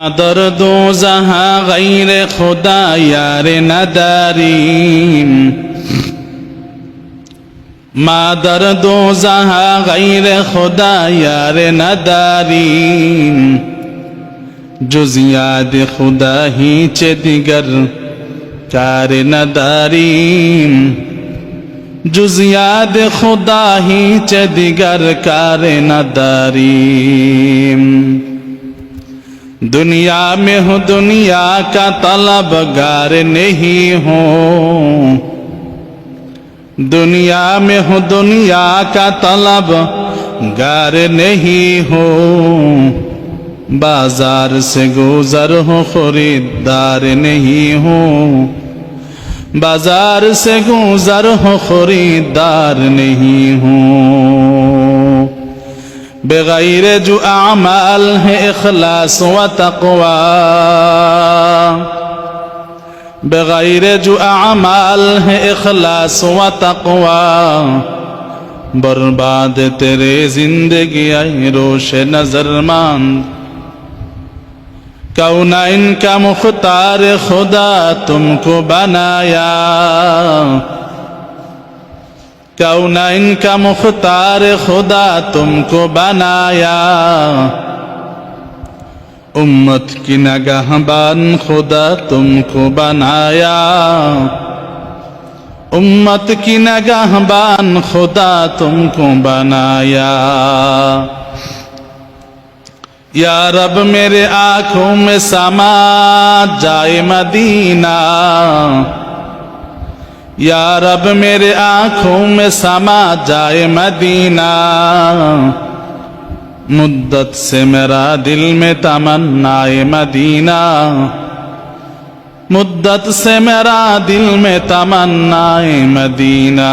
दर्दो जहाँ गैर खुदा यार नदारीम मा दर्दो जहाँ गैर खुदा यार नदारीम जुज़ याद खुदा ही चे दिगर कार नदारीम जुज़ याद खुदा ही चे दिगर कार नदारीम। दुनिया में हूँ दुनिया का तलबगार नहीं हूँ, दुनिया में हूँ दुनिया का तलबगार नहीं हूँ, बाजार से गुजर हूँ खरीदार नहीं हूँ, बाजार से गुजर हूँ खरीदार नहीं हूँ। बेगैर जो आमाल है इखलास व तक़वा, बेगैर जो आमाल है इखलास व तक़वा, बर्बाद तेरे जिंदगी आई रोश नजरमंद। कौनाइन का मुख्तार खुदा तुमको बनाया, कौनाइन का मुख्तार खुदा तुमको बनाया, उम्मत की नगहबान खुदा तुमको बनाया, उम्मत की नगहबान खुदा तुमको बनाया। या रब मेरे आँखों में समा जाए मदीना, या रब मेरे आँखों में समा जाए मदीना, मुद्दत से मेरा दिल में तमन्नाए मदीना, मुद्दत से मेरा दिल में तमन्नाए मदीना।